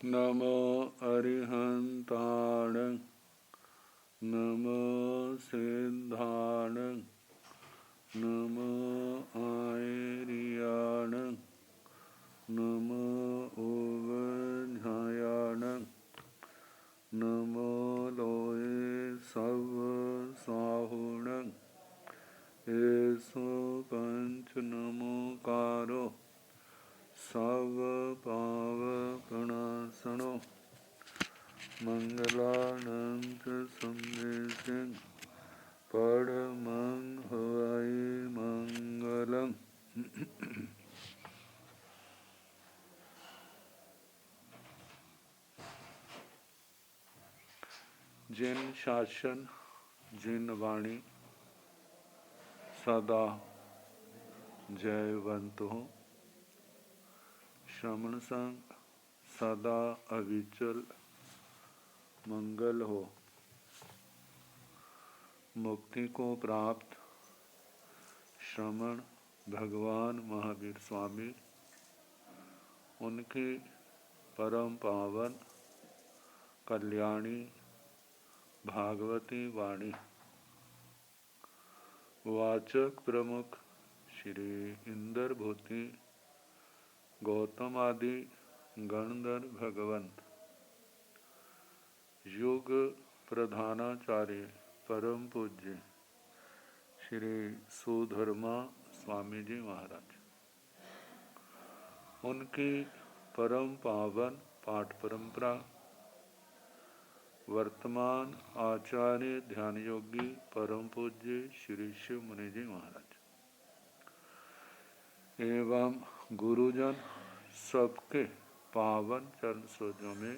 नमो अरिहंताण नमो सिद्धाण नमो आयर्याण नमो उवध्यायाण नमो लोये सव साहुण एसो पंच नमोकारो सव पावकनाशनो मंगलानंत संदेशं परमं हवै मंगलम्। जिन शासन जिन वाणी सदा जयवंत हो, श्रमण संग सदा अविचल मंगल हो। मुक्ति को प्राप्त श्रमण भगवान महावीर स्वामी, उनकी परम पावन कल्याणी भागवती वाणी वाचक प्रमुख श्री इंदर भूति गौतम आदि गणधर भगवंत, युग प्रधानाचार्य परम पूज्य श्री सुधर्मा स्वामी जी महाराज, उनकी परम पावन पाठ परंपरा वर्तमान आचार्य ध्यान योगी परम पूज्य श्री शिव मुनि जी महाराज एवं गुरुजन सबके पावन चरण सरोजों में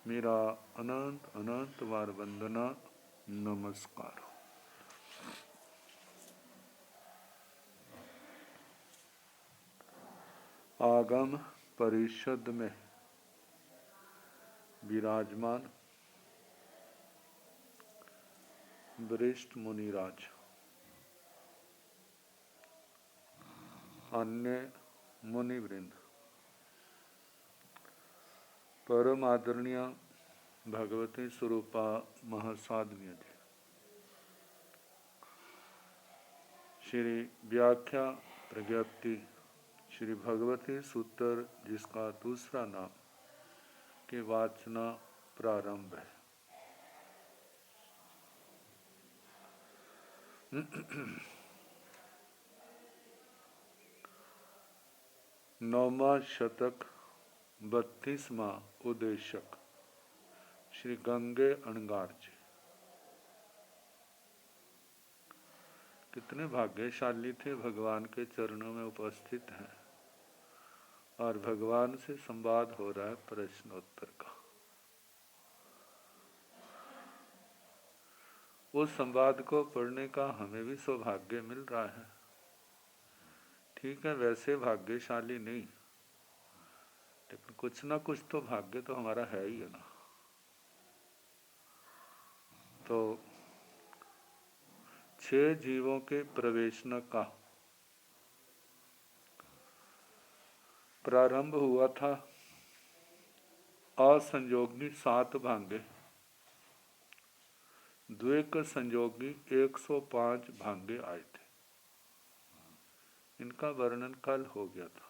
मेरा अनंत अनंत बार वंदना नमस्कार। आगम परिषद में विराजमान वरिष्ठ मुनिराज, अन्य मुनिवृंद, परम आदरणीय भगवती स्वरूपा महासाध्वी जी, श्री व्याख्या प्रज्ञप्ति श्री भगवती सूत्र जिसका दूसरा नाम के वाचना प्रारंभ है। नौवां शतक 32वां उद्देशक श्री गंगे अणगार जी, कितने भाग्यशाली थे, भगवान के चरणों में उपस्थित हैं और भगवान से संवाद हो रहा है प्रश्नोत्तर का। उस संवाद को पढ़ने का हमें भी सौभाग्य मिल रहा है। ठीक है, वैसे भाग्यशाली नहीं, लेकिन कुछ ना कुछ तो भाग्य तो हमारा है ही है ना। तो 6 जीवों के प्रवेशन का प्रारंभ हुआ था। असंयोगी 7 भांगे, द्वैक संयोगी 105 भांगे आए थे। इनका वर्णन कल हो गया था।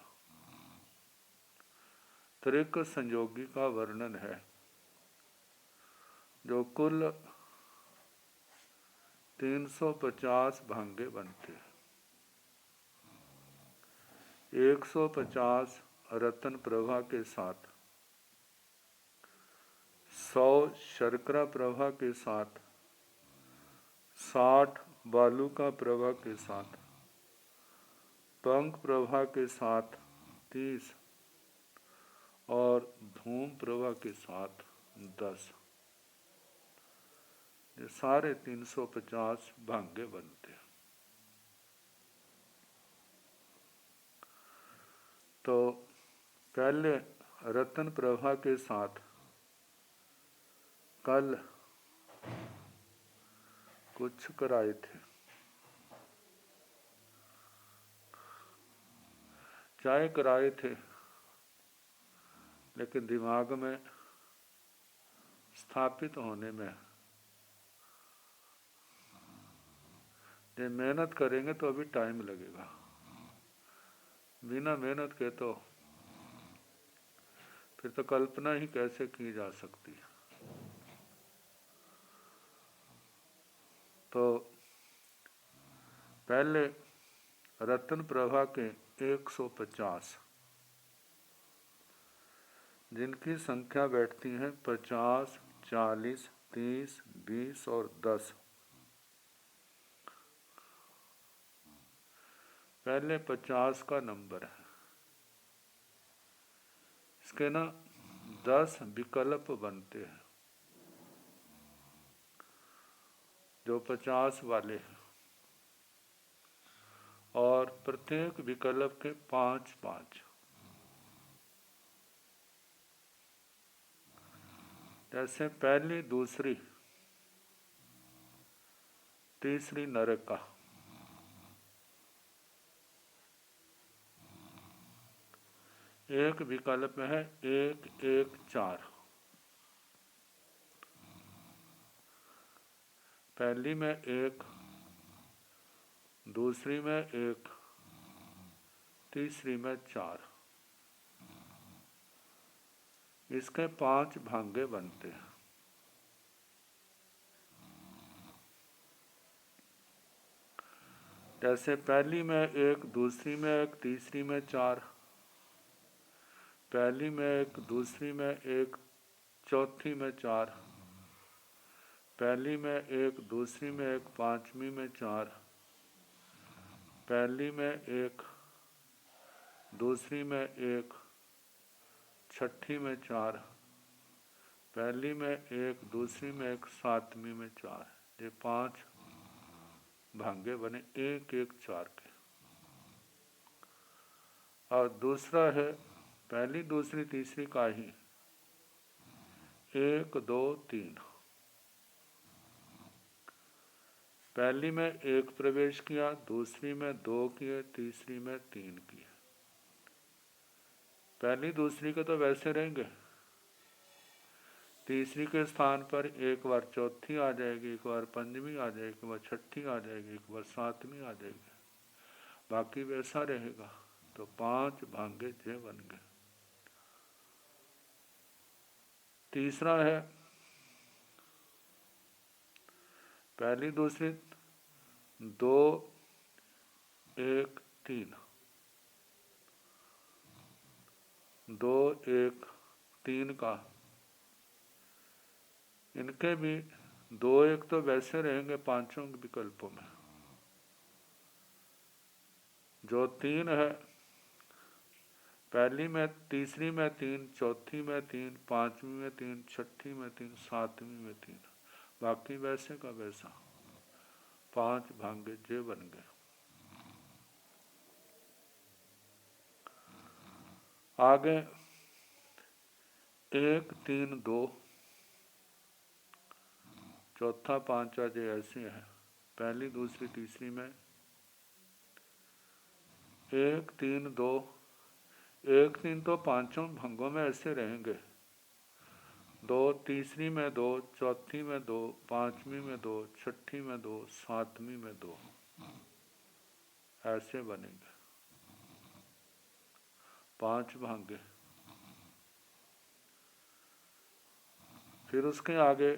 त्रिक संयोगी का वर्णन है, जो कुल 350 भांगे बनते हैं। 150 रतन प्रभा के साथ, 100 शर्करा प्रभा के साथ, 60 बालू का प्रभा के साथ, पंख प्रभा के साथ 30 और धूम प्रभा के साथ 10, ये सारे 350 भांगे बनते हैं। तो पहले रतन प्रभा के साथ कल कुछ कराए थे, चाय कराए थे, लेकिन दिमाग में स्थापित होने में जब मेहनत करेंगे तो अभी टाइम लगेगा। बिना मेहनत के तो फिर तो कल्पना ही कैसे की जा सकती है। तो पहले रत्न प्रभा के 150 जिनकी संख्या बैठती है 50, 40, 30, 20 और 10। पहले 50 का नंबर है। इसके ना 10 विकल्प बनते हैं जो 50 वाले हैं, और प्रत्येक विकल्प के 5-5। जैसे पहली, दूसरी, तीसरी नरका, एक विकल्प है 1, 1, 4। पहली में 1, दूसरी में 1, तीसरी में 4। इसके 5 भांगे बनते हैं। जैसे पहली में 1, दूसरी में 1, तीसरी में 4। पहली में 1, दूसरी में 1, चौथी में 4। पहली में 1, दूसरी में 1, पांचवी में 4। पहली में 1, दूसरी में 1, छठी में 4। पहली में 1, दूसरी में 1, सातवीं में 4। ये 5 भांगे बने 1, 1, 4 के। और दूसरा है पहली, दूसरी, तीसरी का ही 1, 2, 3। पहली में 1 प्रवेश किया, दूसरी में 2 किए, तीसरी में 3 किए। पहली, दूसरी के तो वैसे रहेंगे। तीसरी के स्थान पर एक बार चौथी आ जाएगी, एक बार पंचमी आ जाएगी, एक बार छठी आ जाएगी, एक बार सातवीं आ जाएगी, बाकी वैसा रहेगा। तो 5 भांगे जे बन गए। तीसरा है पहली, दूसरी, 2, 1, 3। 2, 1, 3 का इनके भी 2, 1 तो वैसे रहेंगे पांचों विकल्पों में। जो 3 है पहली में, तीसरी में 3, चौथी में 3, पांचवी में 3, छठी में 3, सातवीं में 3, बाकी वैसे का वैसा 5 भांगे जे बन गए। आगे 1, 3, 2, चौथा, पांचवा जे ऐसे है। पहली, दूसरी, तीसरी में 1, 3, 2, 1, 3 तो पांचों भंगों में ऐसे रहेंगे। 2, तीसरी में 2, चौथी में 2, पांचवी में 2, छठी में 2, सातवीं में 2, ऐसे बनेंगे 5 भांगे। फिर उसके आगे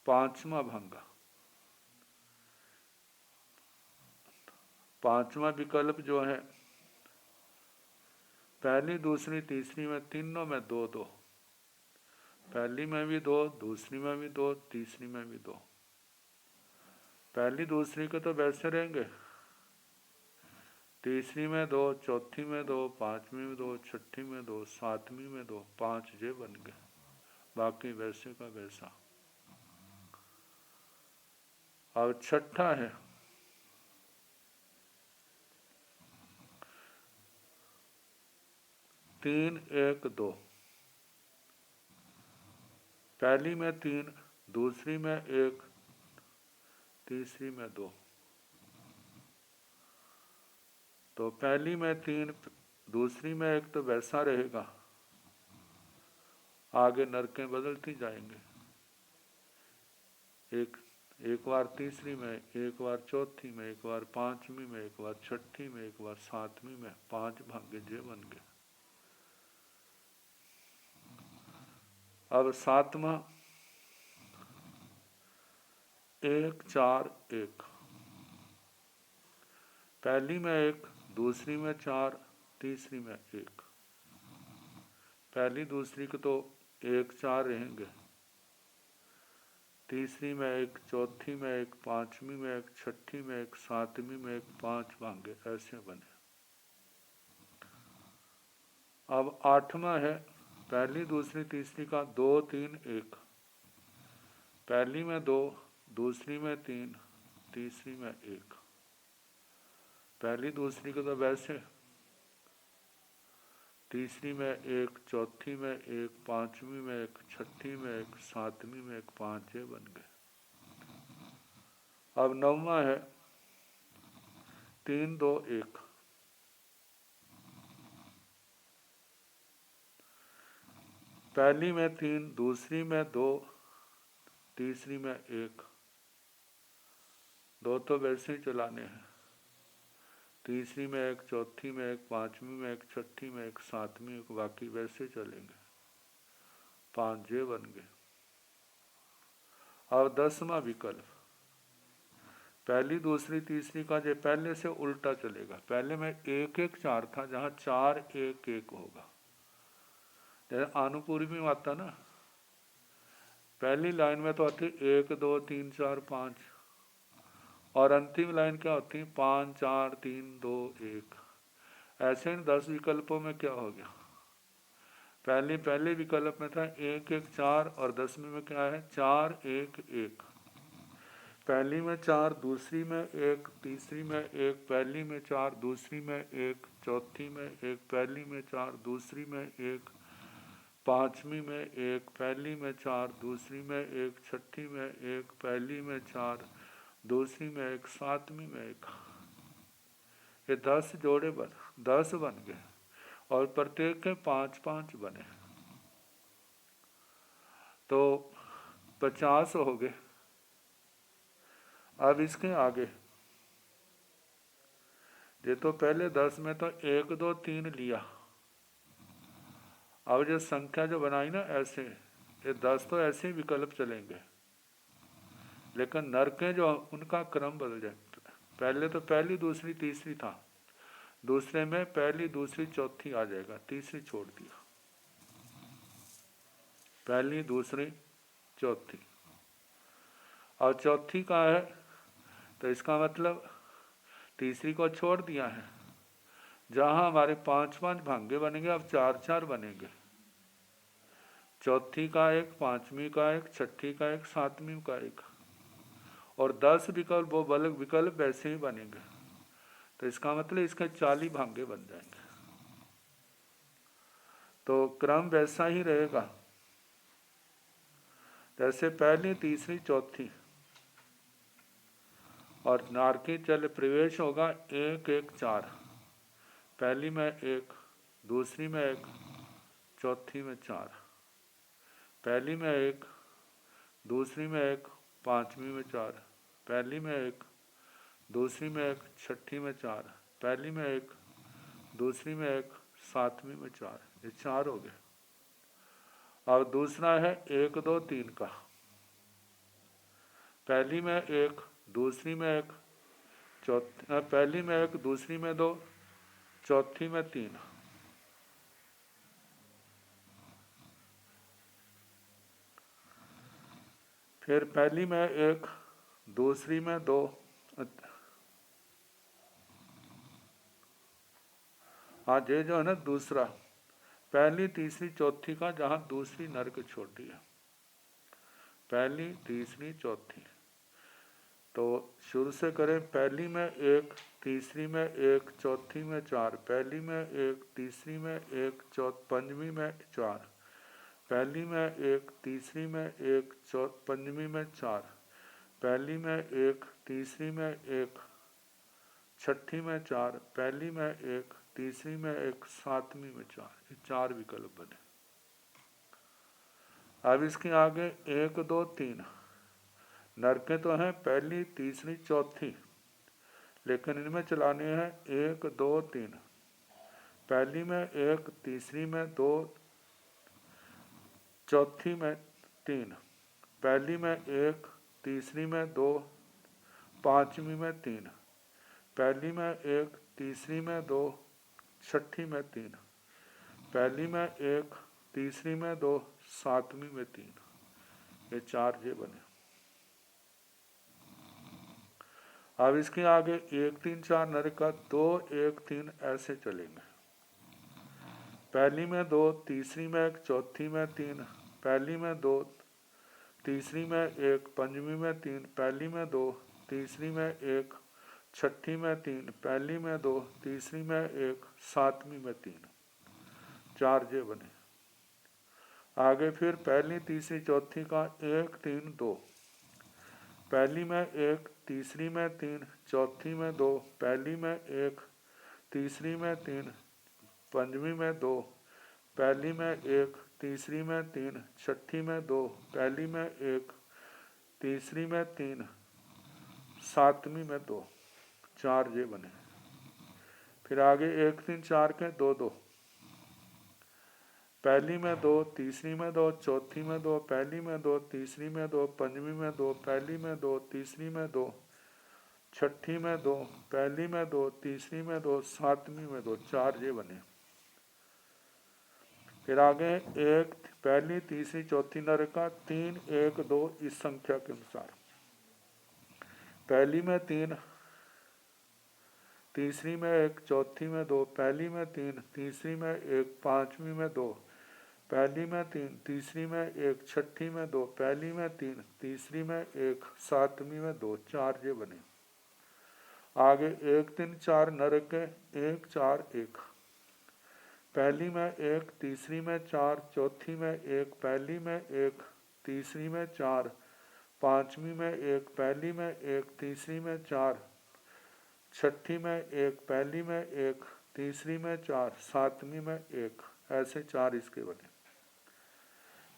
5वां भंगा। 5वां विकल्प जो है पहली, दूसरी, तीसरी में तीनों में 2, 2। पहली में भी 2, दूसरी में भी 2, तीसरी में भी 2। पहली, दूसरी के तो वैसे रहेंगे। तीसरी में 2, चौथी में 2, पांचवी में 2, छठी में 2, सातवीं में 2, 5 जे बन गए, बाकी वैसे का वैसा। और छठा है 3, 1, 2। पहली में 3, दूसरी में 1, तीसरी में 2। तो पहली में 3, दूसरी में 1 तो वैसा रहेगा। आगे नरकें बदलती जाएंगे। एक बार तीसरी में, एक बार चौथी में, एक बार पांचवी में, एक बार छठी में, एक बार सातवीं में, 5 भाग्य जे बन गए। अब सातवां 1 4 1, पहली में 1, दूसरी में 4, तीसरी में 1। पहली दूसरी के तो 1 4 रहेंगे, तीसरी में 1, चौथी में 1, पांचवी में 1, छठी में 1, सातवीं में 1, 5 भाग्य ऐसे बने। अब आठवां है पहली दूसरी तीसरी का 2 3 1, पहली में 2, दूसरी में 3, तीसरी में 1। पहली दूसरी को तो वैसे, तीसरी में 1, चौथी में 1, पांचवी में 1, छठी में 1, सातवीं में 1, 5 ये बन गए। अब नौवां है 3 2 1, पहली में 3, दूसरी में 2, तीसरी में 1। 2 तो वैसे ही चलाने हैं, तीसरी में 1, चौथी में 1, पांचवी में 1, छठी में 1, सातवीं में 1, बाकी वैसे चलेंगे, 5 ये बन गए। अब 10वां विकल्प, पहली दूसरी तीसरी का जो पहले से उल्टा चलेगा। पहले में 1 1 4 था, जहाँ 4 1 1 होगा। जैसे अनुपूर्वी में आता ना, पहली लाइन में तो आती 1 2 3 4 5, और अंतिम लाइन क्या होती है 5 4 3 2 1। ऐसे इन 10 विकल्पों में क्या हो गया, पहले विकल्प में था 1 1 4, और 10वें में क्या है 4 1 1। पहली में 4, दूसरी में 1, तीसरी में 1, पहली में 4, दूसरी में 1, चौथी में 1, पहली में 4, दूसरी में 1, पांचवी में 1, पहली में 4, दूसरी में 1, छठी में 1, पहली में 4, दूसरी में 1, सातवीं में 1। ये 10 जोड़े 10 बन गए, और प्रत्येक के 5 5 बने, तो 50 हो गए। अब इसके आगे ये तो पहले 10 में तो 1 2 3 लिया। अब जो संख्या जो बनाई ना ऐसे, ये 10 तो ऐसे ही विकल्प चलेंगे, लेकिन नरकें जो उनका क्रम बदल जाए। पहले तो पहली दूसरी तीसरी था, दूसरे में पहली दूसरी चौथी आ जाएगा, तीसरी छोड़ दिया, पहली दूसरी चौथी। और चौथी का है तो इसका मतलब तीसरी को छोड़ दिया है। जहां हमारे 5 5 भाग्य बनेंगे, अब 4 4 बनेंगे, चौथी का 1, पांचवी का 1, छठी का 1, सातवीं का 1, और 10 विकल्प वो बल्कि विकल्प वैसे ही बनेंगे। तो इसका मतलब इसके 40 भाग्य बन जाएंगे। तो क्रम वैसा ही रहेगा, जैसे पहली तीसरी चौथी, और नारकी चल प्रवेश होगा 1 1 4, पहली में 1, दूसरी में 1, चौथी में 4, पहली में 1, दूसरी में 1, पांचवी में 4, पहली में 1, दूसरी में 1, छठी में 4, पहली में 1, दूसरी में 1, सातवीं में 4। ये 4 हो गए। अब दूसरा है 1 2 3 का, पहली में 1, दूसरी में 1, पहली में 1, दूसरी में 2, चौथी में 3। फिर पहली में 1, दूसरी में 2, हाँ ये जो है ना दूसरा, पहली तीसरी चौथी का जहाँ दूसरी नरक छोटी है, पहली तीसरी चौथी। तो शुरू से करें, पहली में 1, तीसरी में 1, चौथी में 4, पहली में 1, तीसरी में 1, पंचमी में 4, पहली में 1, तीसरी में 1, पंचमी में 4, पहली में 1, तीसरी में 1, छठी में 4, पहली में 1, तीसरी में 1, सातवीं में 4। ये 4 विकल्प बने। अब इसके आगे 1 2 3 नरकें तो हैं पहली तीसरी चौथी, लेकिन इनमें चलाने हैं 1 2 3। पहली में 1, तीसरी में 2, चौथी में 3। पहली में 1, तीसरी में 2, पांचवी में 3। पहली में 1, तीसरी में 2, छठी में 3। पहली में 1, तीसरी में 2, सातवीं में 3। ये 4 जे बने। अब इसके आगे 1 3 4 नरक का 2 1 3 ऐसे चलेंगे। पहली में 2, तीसरी में 1, चौथी में 3। पहली में 2, तीसरी में 1, पंचमी में 3। पहली में 2, तीसरी में 1, छठी में 3। पहली में 2, तीसरी में 1, सातवीं में 3। 4 जे बने। आगे फिर पहली तीसरी चौथी का 1 3 2। पहली में 1, तीसरी में 3, चौथी में 2। पहली में 1, तीसरी में 3, पंचमी में 2। पहली में 1, तीसरी में 3, छठी में 2। पहली में 1, तीसरी में 3, सातवीं में 2। 4 जे बने। फिर आगे 1 3 4 के 2 2। पहली में 2, तीसरी में 2, चौथी में 2। पहली में 2, तीसरी में 2, पंचमी में 2। पहली में 2, तीसरी में 2, छठी में 2। पहली में 2, तीसरी में 2, सातवीं में 2। 4 जे बने। फिर आगे 1 पहली तीसरी चौथी नरक का 3 1 2 इस संख्या के अनुसार। पहली में 3, तीसरी में 1, चौथी में 2। पहली में 3, तीसरी में 1, पांचवी में 2। पहली में 3, तीसरी में 1, छठी में 2। पहली में 3, तीसरी में 1, सातवीं में 2। 4 जे बने। आगे 1 3 4 नरक के 1 4 1। पहली में 1, तीसरी में 4, चौथी में 1। पहली में 1, तीसरी में 4, पांचवी में 1। पहली में 1, तीसरी में 4, छठी में 1। पहली में 1, तीसरी में 4, सातवीं में 1। ऐसे 4 इसके बने।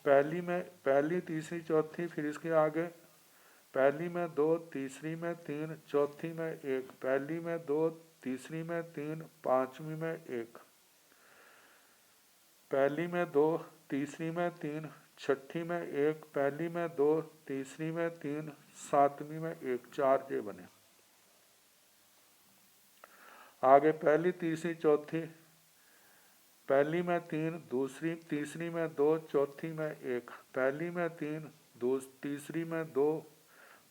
पहली तीसरी चौथी, फिर इसके आगे पहली में 2, तीसरी में 3, चौथी में 1। पहली में 2, तीसरी में 3, पांचवी में 1। पहली में 2, तीसरी में 3, छठी में 1। पहली में 2, तीसरी में 3, सातवीं में 1। 4 जे बने। आगे पहली तीसरी चौथी, पहली में 3, तीसरी में 2, चौथी में 1। पहली में 3, तीसरी में 2,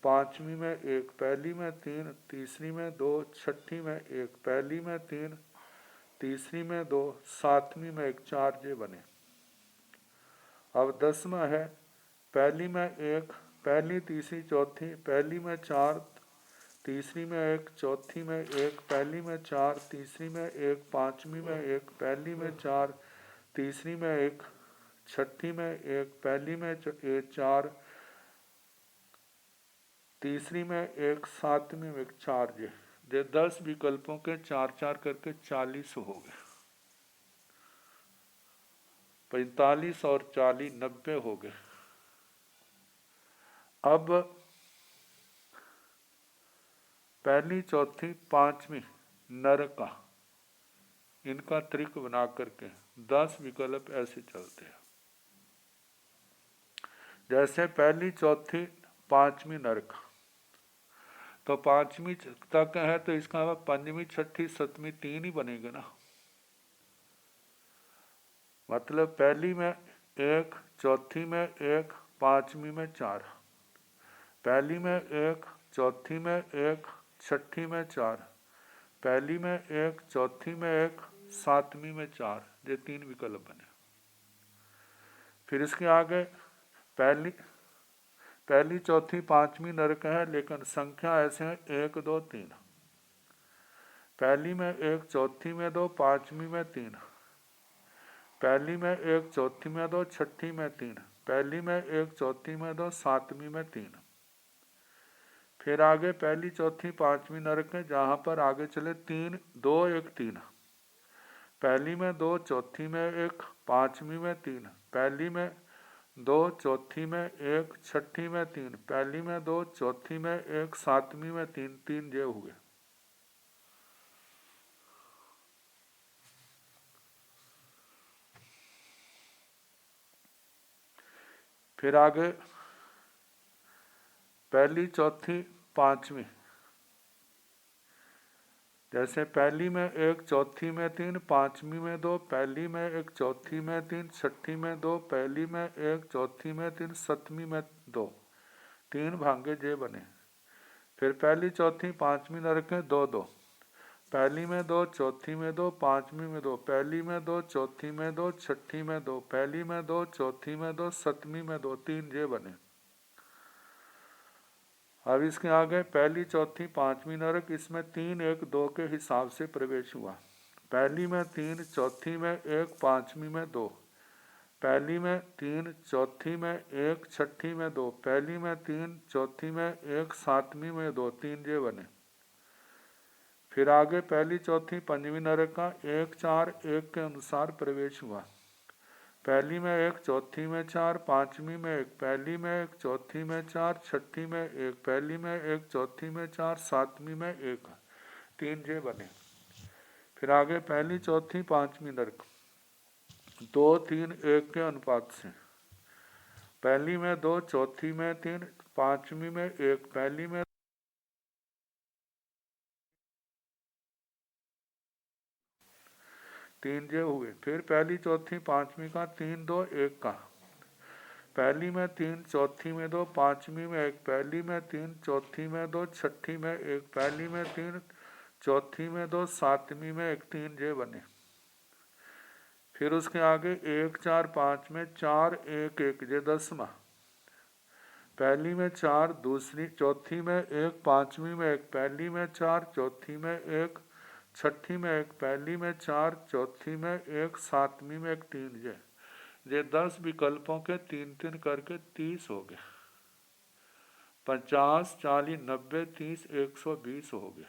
पांचवी में 1। पहली में 3, तीसरी में 2, छठी में 1। पहली में 3, तीसरी में 2, सातवीं में 1। 4 जे बने। अब 10वां है पहली में 1, पहली तीसरी चौथी। पहली में 4, तीसरी में 1, चौथी में 1। पहली में 4, तीसरी में 1, पांचवी में 1। पहली में 4, तीसरी में 1, छठी में 1। पहली में 4, तीसरी में 1, सातवीं में 1। 4 जे 10 विकल्पों के 4 4 करके 40 हो गए। 45 और 40 90 हो गए। अब पहली चौथी पांचवी नरक का इनका त्रिक बना करके 10 विकल्प ऐसे चलते हैं। जैसे पहली चौथी पांचवी नरक, तो पांचवी तक है तो इसका पंचमी छठी सतवीं 3 ही बनेंगे ना। मतलब पहली में 1, चौथी में 1, पांचवी में 4। पहली में 1, चौथी में 1, छठी में 4। पहली में 1, चौथी में 1, सातवीं में 4। ये 3 विकल्प बने। फिर इसके आगे पहली चौथी पांचवी नरक है, लेकिन संख्या ऐसे है 1 2 3। पहली में 1, चौथी में 2, पांचवी में 3। पहली में 1, चौथी में 2, छठी में 3। पहली में 1, चौथी में 2, सातवीं में 3। फिर आगे पहली चौथी पांचवी नरक है, जहाँ पर आगे चले 3 2 1 3। पहली में 2, चौथी में 1, पांचवी में 3। पहली में दो, चौथी में एक, छठी में तीन, पहली में दो, चौथी में एक, सातवीं में तीन, तीन ये हुए। फिर आगे पहली, चौथी, पांचवी, जैसे पहली में एक, चौथी में तीन, पांचवी में दो, पहली में एक, चौथी में तीन, छठी में दो, पहली में एक, चौथी में तीन, सतवीं में दो, तीन भांगे जे बने। फिर पहली, चौथी, पांचवी न रखें, दो दो, पहली में दो, चौथी में दो, पांचवी में दो, पहली में दो, चौथी में दो, छठी में दो, पहली में दो, चौथी में दो, सतवीं में दो, तीन जे बने। अब इसके आगे पहली, चौथी, पांचवी नरक, इसमें तीन एक दो के हिसाब से प्रवेश हुआ। पहली में तीन, चौथी में एक, पांचवी में दो, पहली में तीन, चौथी में एक, छठी में दो, पहली में तीन, चौथी में एक, सातवीं में दो, तीन जे बने। फिर आगे पहली, चौथी, पंचवी नरक का एक चार एक के अनुसार प्रवेश हुआ। पहली में एक, चौथी में चार, पांचवी में एक, पहली में एक, चौथी में चार, छठी में एक, पहली में एक, चौथी में चार, सातवीं में एक, तीन जे बने। फिर आगे पहली, चौथी, पांचवी नरक दो तीन एक के अनुपात से, पहली में दो, चौथी में तीन, पांचवी में एक, पहली में तीन जे हुए। फिर पहली, चौथी, पांचवी का तीन दो एक का, पहली में तीन, चौथी में दो, पांचवी में एक, पहली में तीन, चौथी में दो, छठी में एक, पहली में तीन, चौथी में दो, सातवीं में एक, तीन जे बने। फिर उसके आगे एक चार पाँच में चार एक एक जे दसवां, पहली में चार, दूसरी चौथी में एक, पांचवी में एक, पहली में चार, चौथी में एक, छठी में एक, पहली में चार, चौथी में एक, सातवीं में एक, तीन जे 10 विकल्पों के तीन तीन करके 30 हो गए। 50, 40, 90, 30, 120 हो गए।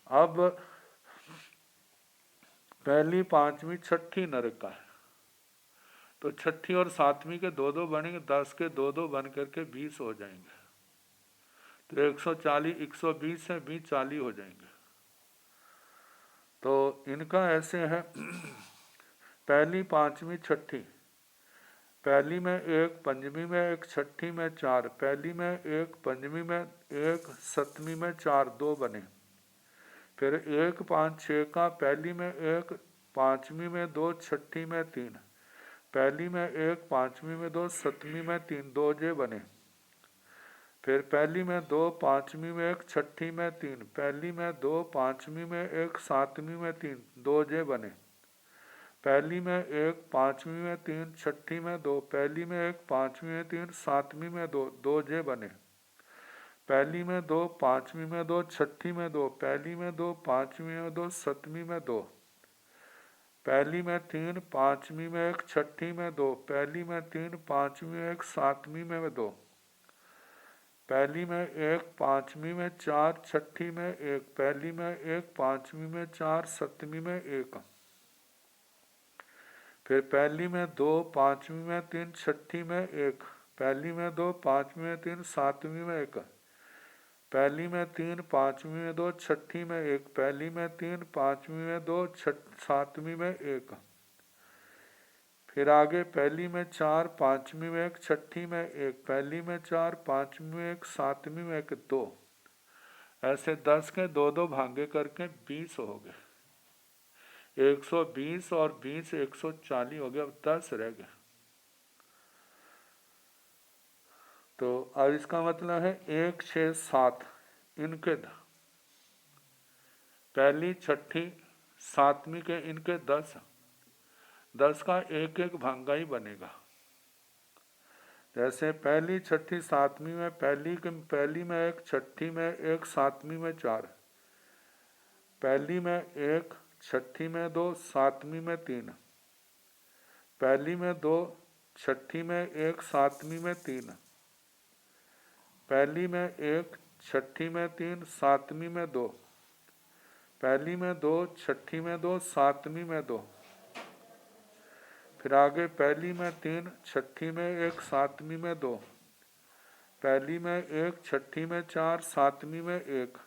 अब पहली, पांचवी, छठी नरक का है, तो छठी और सातवीं के दो दो बनेंगे, 10 के दो दो बन करके 20 हो जाएंगे। तो 140, 120 से 20, 40 हो जाएंगे। तो इनका ऐसे है पहली, पांचवी, छठी, पहली में एक, पंचमी में एक, छठी में चार, पहली में एक, पंचमी में एक, सतवीं में चार, दो बने। फिर एक, पाँच, छः का, पहली में एक, पांचवी में दो, छठी में तीन, पहली में एक, पांचवी में दो, सतवीं में तीन, दो जे बने। फिर पहली में दो, पांचवी में एक, छठी में तीन, पहली में दो, पांचवी में एक, सातवीं में तीन, दो जे बने। पहली में एक, पांचवी में तीन, छठी में दो, पहली में एक, पांचवी में तीन, सातवीं में दो, दो जे बने। पहली में दो, पांचवी में दो, छठी में दो, पहली में दो, पांचवी में दो, सतवीं में दो, पहली में तीन, पांचवी में एक, छठी में दो, पहली में तीन, पांचवी में एक, सातवीं में दो, पहली में एक, पांचवी में चार, छठी में एक, पहली में एक, पांचवी में चार, सतवीं में एक। फिर पहली में दो, पांचवी में तीन, छठी में एक, पहली में दो, पांचवी में तीन, सातवीं में एक, पहली में तीन, पांचवी में दो, छठी में एक, पहली में तीन, पांचवी में दो, सातवीं में एक। फिर आगे पहली में चार, पांचवी में एक, छठी में एक, पहली में चार, पांचवी में एक, सातवीं में एक, दो। ऐसे 10 के दो दो भागे करके 20 हो गए। 120 और 20, 140 हो गया। अब 10 रह गए। तो अब इसका मतलब है 1, 6, 7 इनके पहली, छठी, सातवीं के इनके 10 का एक एक भांगा ही बनेगा। जैसे पहली, छठी, सातवीं में पहली में एक, छठी में एक, सातवीं में चार, पहली में एक, छठी में दो, सातवीं में तीन, पहली में दो, छठी में एक, सातवीं में तीन, पहली में एक, छठी में तीन, सातवीं में दो, पहली में दो, छठी में दो, सातवीं में दो, फिर आगे पहली में 3, छठी में 1, सातवीं में 2, पहली में 1, छठी में 4, सातवीं में 1,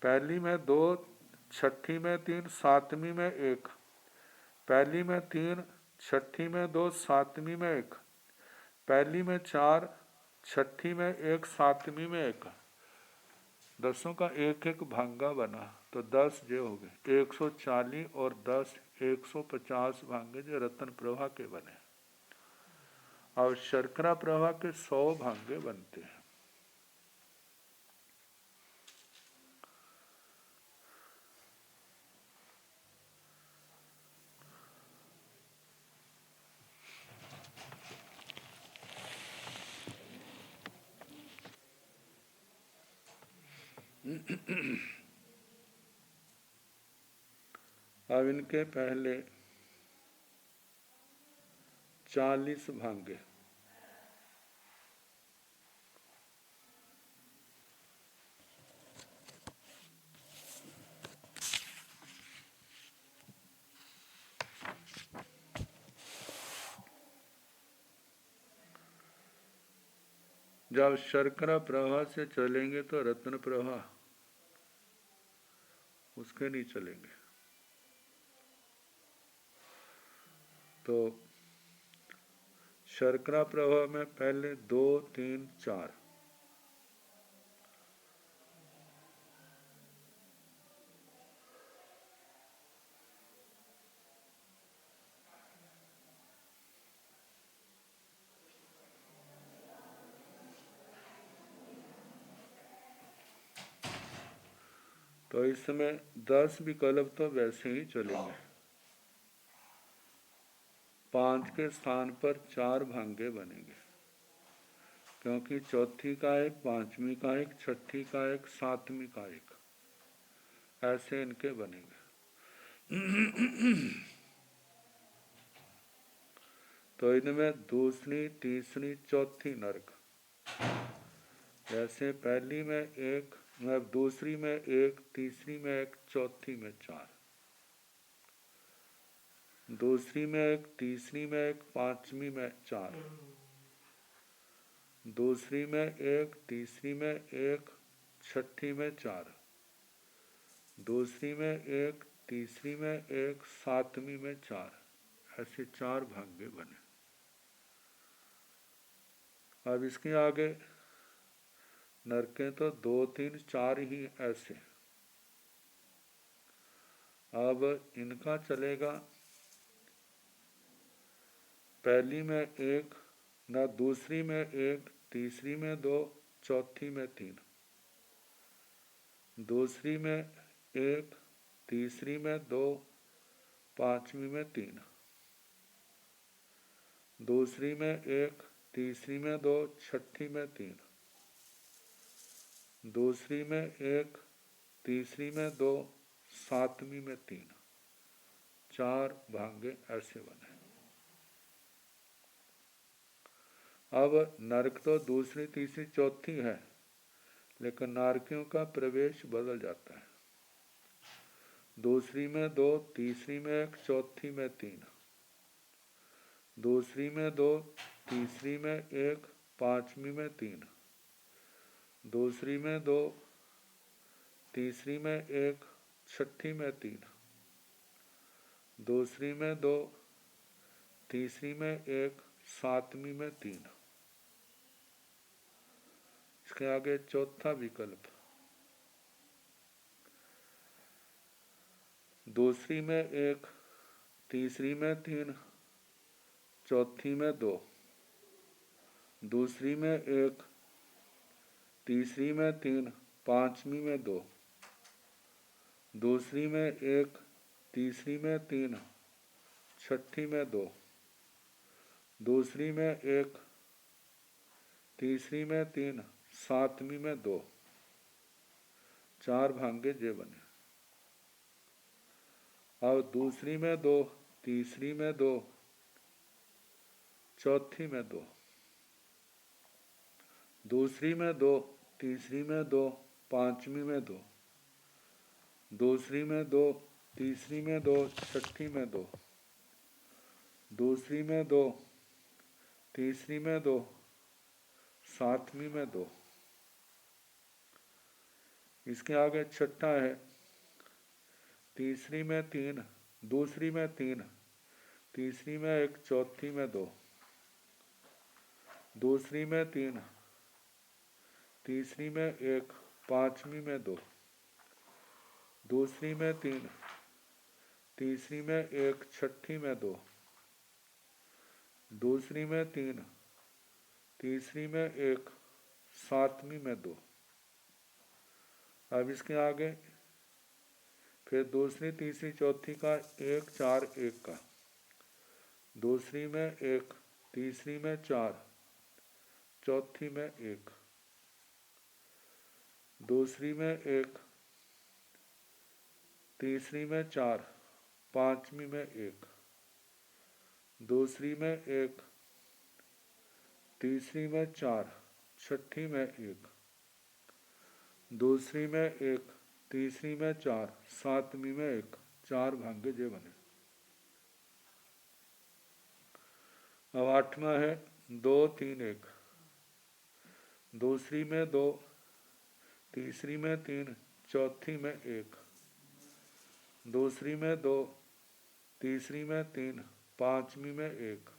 पहली में 2, छठी में 3, सातवीं में 1, पहली में 3, छठी में 2, सातवीं में 1, पहली में 4, छठी में 1, सातवीं में 1। 10 का एक एक भांगा बना तो 10 जो हो गए 140 और 10 150 भांगे जो रत्न प्रभा के बने। और शर्करा प्रभा के 100 भांगे बनते हैं। अब इनके पहले 40 भांगे, जब शर्करा प्रवाह से चलेंगे तो रत्न प्रवाह उसके नहीं चलेंगे। तो शर्करा प्रवाह में पहले 2, 3, 4, तो इसमें 10 विकल्प तो वैसे ही चलेंगे। 5 के स्थान पर 4 भांगे बनेंगे, क्योंकि चौथी का एक, पांचवी का एक, छठी का एक, सातवीं का एक, ऐसे इनके बनेंगे। तो इनमें दूसरी, तीसरी, चौथी नरक, जैसे पहली में 1, दूसरी में 1, तीसरी में 1, चौथी में 4, दूसरी में 1, तीसरी में 1, पांचवी में 4, दूसरी में 1, तीसरी में 1, छठी में 4, दूसरी में 1, तीसरी में 1, सातवीं में 4, ऐसे 4 भांगे बने। अब इसके आगे नरकें तो 2, 3, 4 ही ऐसे। अब इनका चलेगा पहली में 1, न दूसरी में 1, तीसरी में 2, चौथी में 3, दूसरी में 1, तीसरी में 2, पांचवी में 3, दूसरी में 1, तीसरी में 2, छठी में 3, दूसरी में 1, तीसरी में 2, सातवीं में 3, 4 भांगे ऐसे बने। अब नरक तो दूसरी, तीसरी, चौथी है, लेकिन नारकियों का प्रवेश बदल जाता है। दूसरी में 2, तीसरी में 1, चौथी में 3, दूसरी में 2, तीसरी में 1, पांचवी में 3, दूसरी में 2, तीसरी में 1, छठी में 3, दूसरी में 2, तीसरी में 1, सातवीं में 3। इसके आगे चौथा विकल्प, दूसरी में 1, तीसरी में 3, चौथी में 2, दूसरी में 1, तीसरी में 3, पांचवी में 2, दूसरी में 1, तीसरी में 3, छठी में 2, दूसरी में 1, तीसरी में 3, सातवीं में 2, 4 भांगे जे बने। अब दूसरी में 2, तीसरी में 2, चौथी में 2, दूसरी में 2, तीसरी में 2, पांचवी में 2, दूसरी में 2, तीसरी में 2, छठी में 2, दूसरी में 2, तीसरी में 2, सातवीं में 2। इसके आगे छठा है, तीसरी में 3, दूसरी में 3, तीसरी में 1, चौथी में 2, दूसरी में 3, तीसरी में 1, पांचवी में 2, दूसरी में 3, तीसरी में 1, छठी में 2, दूसरी में 3, तीसरी में 1, सातवीं में 2। अब इसके आगे फिर दूसरी, तीसरी, चौथी का 1, 4, 1 का, दूसरी में 1, तीसरी में 4, चौथी में 1, दूसरी में 1, तीसरी में 4, पांचवी में 1, दूसरी में 1, तीसरी में 4, छठी में 1, दूसरी में 1, तीसरी में 4, सातवीं में 1। 4 भाग्य जे बने। अब आठवां है 2, 3, 1, दूसरी में 2, तीसरी में 3, चौथी में 1, दूसरी में 2, तीसरी में 3, पांचवी में 1,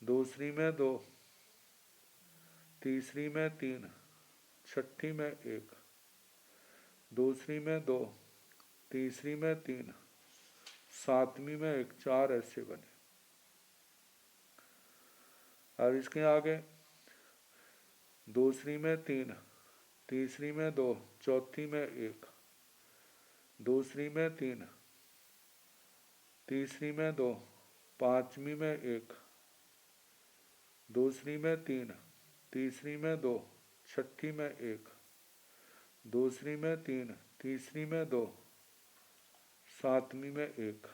दूसरी में 2, तीसरी में 3, छठी में 1, दूसरी में 2, तीसरी में 3, सातवीं में 1। 4 ऐसे बने। अब इसके आगे दूसरी में 3, तीसरी में 2, चौथी में 1, दूसरी में 3, तीसरी में 2, पांचवी में 1, दूसरी में 3, तीसरी में 2, छठी में 1, दूसरी में 3, तीसरी में 2, सातवीं में 1।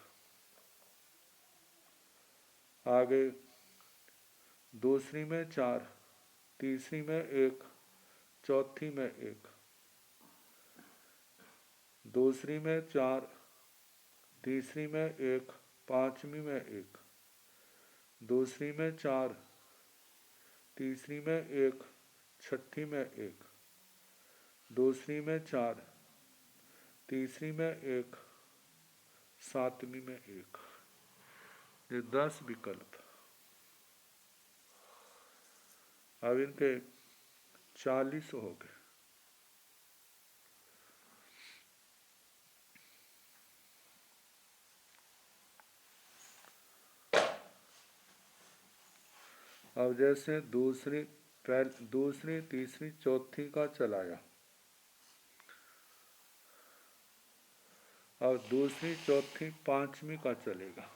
आगे दूसरी में 4, तीसरी में 1, चौथी में 1, दूसरी में 4, तीसरी में 1, पांचवी में 1, दूसरी में 4, तीसरी में 1, छठी में 1, दूसरी में 4, तीसरी में 1, सातवीं में 1। ये 10 विकल्प। अब इनके 40 हो गए। अब जैसे दूसरी, तीसरी, चौथी का चलाया, अब दूसरी, चौथी, पांचवी का चलेगा।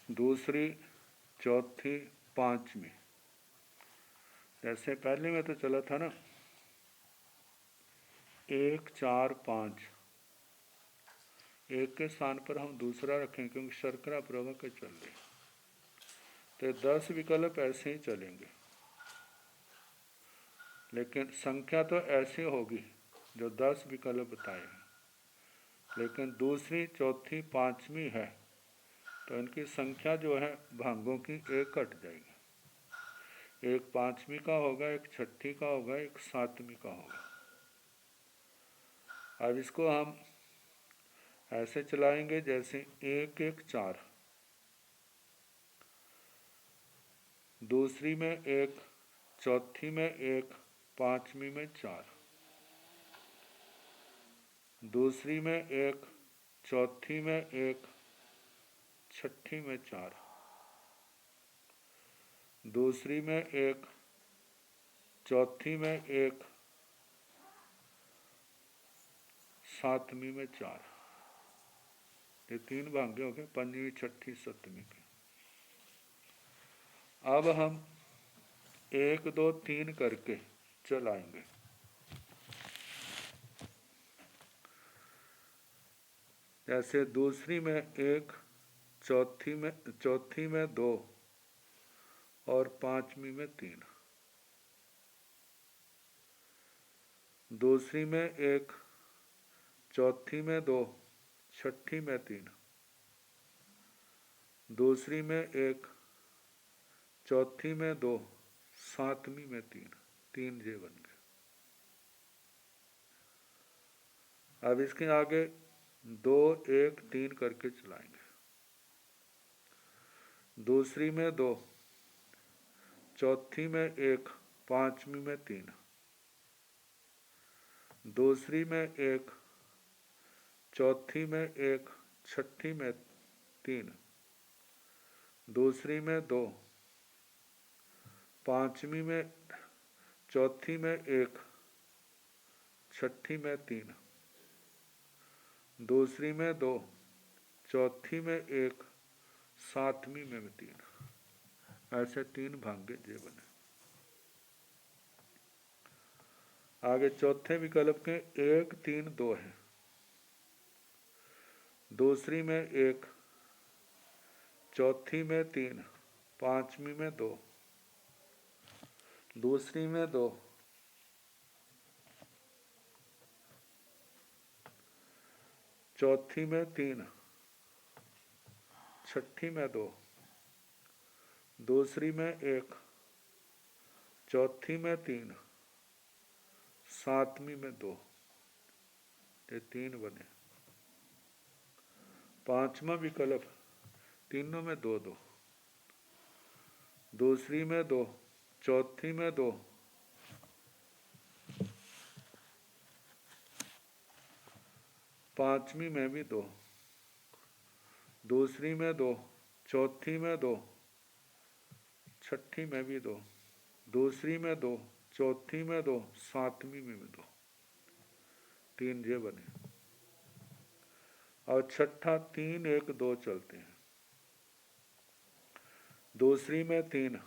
दूसरी, चौथी, पांचवी, जैसे पहले में तो चला था ना 1, 4, 5, 1 के स्थान पर हम दूसरा रखें क्योंकि शर्करा प्रभा के चल रहे, तो 10 विकल्प ऐसे ही चलेंगे। लेकिन संख्या तो ऐसी होगी जो 10 विकल्प बताए हैं, लेकिन दूसरी, चौथी, पांचवी है तो इनकी संख्या जो है भागों की 1 कट जाएगी। 1 पांचवी का होगा, 1 छठी का होगा, 1 सातवीं का होगा। अब इसको हम ऐसे चलाएंगे जैसे 1, 1, 4, दूसरी में 1, चौथी में 1, पांचवी में 4, दूसरी में 1, चौथी में 1, छठी में 4, दूसरी में 1, चौथी में 1, सातवीं में 4। ये 3 भाग्य हो गए, पंचवी, छठी, सप्तमी के। अब हम 1 2 3 करके चलाएंगे। जैसे दूसरी में 1, चौथी में 2 और पांचवी में 3। दूसरी में 1, चौथी में 2, छठी में 3। दूसरी में 1, चौथी में 2, सातवीं में 3। 3 जे बन गए। अब इसके आगे 2 1 3 करके चलाएंगे। दूसरी में 2, चौथी में 1, पांचवी में 3। दूसरी में 1, चौथी में 1, छठी में 3। दूसरी में 2, पांचवी में, चौथी में 1, छठी में 3। दूसरी में 2, चौथी में 1, सातवीं में 3। ऐसे 3 भाग्य जे बने। आगे चौथे विकल्प के 1 3 2 है। दूसरी में 1, चौथी में 3, पांचवी में 2। दूसरी में 2, चौथी में 3, छठी में 2। दूसरी में 1, चौथी में 3, सातवीं में 2। ये 3 बने। पांचवा विकल्प तीनों में 2 2। दूसरी में 2, चौथी में 2, पांचवी में भी 2। दूसरी में 2, चौथी में 2, छठी में भी 2। दूसरी में 2, चौथी में 2, सातवीं में भी 2। 3 जे बने। और छठा 3 1 2 चलते हैं। दूसरी में 3,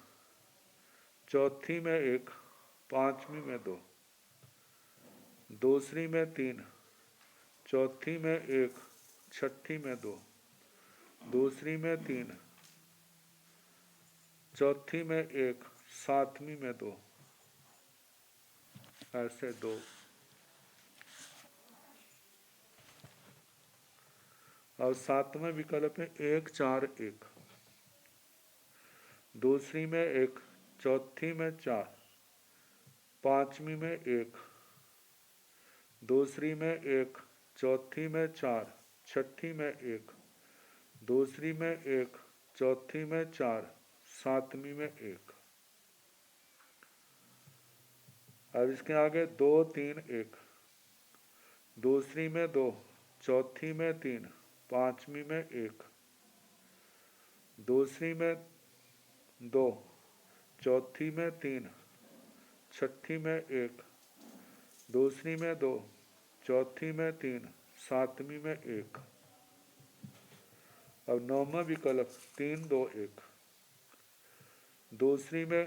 चौथी में 1, पांचवी में 2। दूसरी में 3, चौथी में 1, छठी में 2। दूसरी में 3, चौथी में 1, सातवीं में 2। ऐसे 2। और सातवें विकल्प है 1 4 1। दूसरी में 1, चौथी में 4, पांचवी में 1। दूसरी में 1, चौथी में 4, छठी में 1। दूसरी में 1, चौथी में 4, सातवीं में 1। अब इसके आगे 2 3 1। दूसरी में 2, चौथी में 3, पांचवी में 1। दूसरी में 2, चौथी में 3, छठी में 1। दूसरी में 2, चौथी में 3, सातवीं में 1। अब नौवां विकल्प 3 2 1। दूसरी में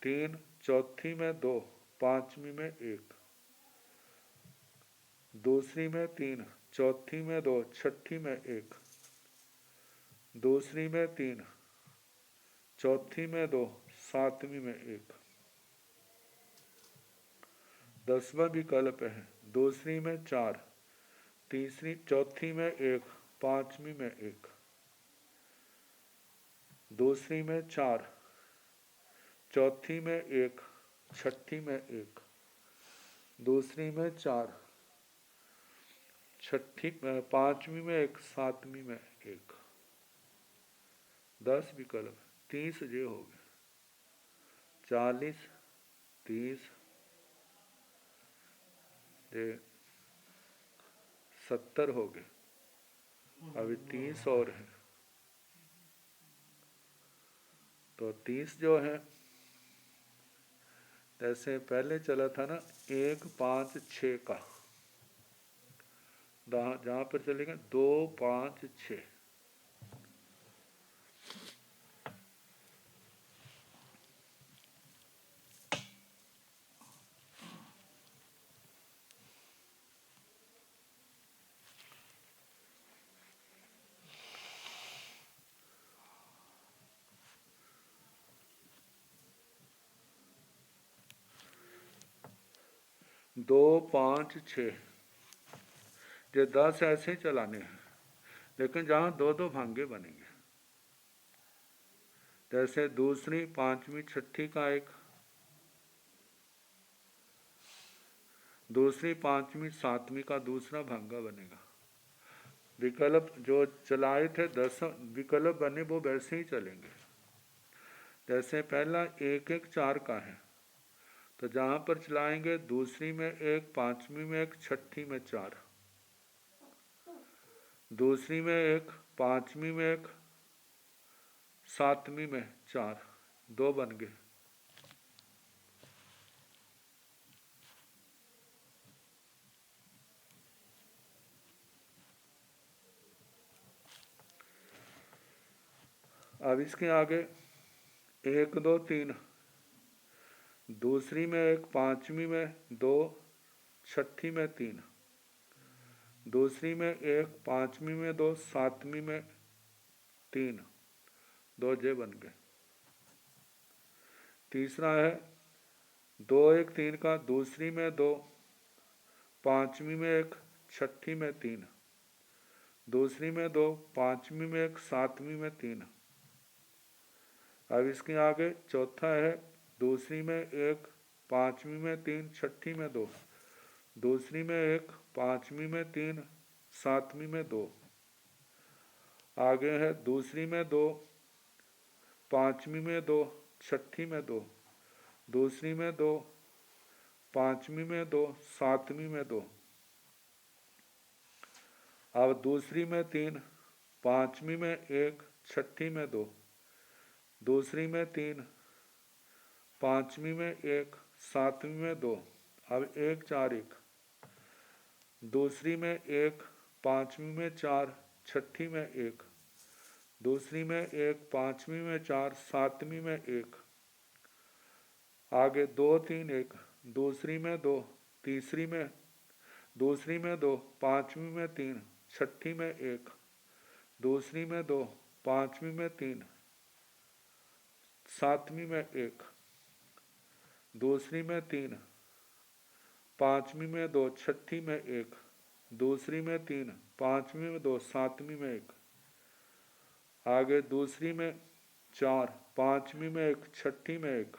3, चौथी में 2, पांचवी में 1। दूसरी में 3, चौथी में 2, छठी में 1। दूसरी में 3, चौथी में 2, सातवीं में 1। 10वां विकल्प है दूसरी में 4, चौथी में 1, पांचवी में 1। दूसरी में 4, चौथी में 1, छठी में 1। दूसरी में 4, पांचवी में 1, सातवीं में 1। 10 विकल्प 30 जे हो गए। 40 30 70 हो गए। अभी 30 और है। तो 30 जो है जैसे पहले चला था ना 1 5 6 का, जहां पर चलेगा 2 5 6। 2 5 6, ये 10 ऐसे ही चलाने हैं, लेकिन जहाँ 2-2 भांगे बनेंगे, जैसे दूसरी, पांचवी, छठी का एक, दूसरी, पांचवी, सातवीं का दूसरा भांगा बनेगा। विकल्प जो चलाए थे 10 विकल्प बने वो वैसे ही चलेंगे। जैसे पहला 1-1-4 का है, तो जहाँ पर चलाएंगे दूसरी में 1, पांचवी में 1, छठी में 4, दूसरी में 1, पांचवी में 1, सातवीं में 4, 2 बन गए। अब इसके आगे 1 2 3, दूसरी में 1, पांचवी में 2, छठी में 3, दूसरी में 1, पांचवी में 2, सातवीं में 3, 2 जे बन गए। तीसरा है 2-1-3 का, दूसरी में 2, पांचवी में 1, छठी में 3, दूसरी में 2, पांचवी में 1, सातवीं में 3। अब इसके आगे चौथा है दूसरी में 1, पांचवी में 3, छठी में 2, दूसरी में 1, पांचवी में 3, सातवीं में 2। आगे है दूसरी में 2, पांचवी में 2, छठी में 2, दूसरी में 2, पांचवी में 2, सातवीं में 2। अब दूसरी में 3, पांचवी में 1, छठी में 2, दूसरी में 3, पांचवी में 1, सातवीं में 2। अब 1-4-1, दूसरी में 1, पांचवी में 4, छठी में 1, दूसरी में 1, पांचवी में 4, सातवीं में 1। आगे 2-3-1, दूसरी में 2, तीसरी में, दूसरी में 2, पांचवी में 3, छठी में 1, दूसरी में 2, पांचवी में 3, सातवीं में 1, दूसरी में 3, पांचवी में 2, छठी में 1, दूसरी में 3, पांचवी में 2, सातवीं में 1। आगे दूसरी में 4, पांचवी में 1, छठी में 1,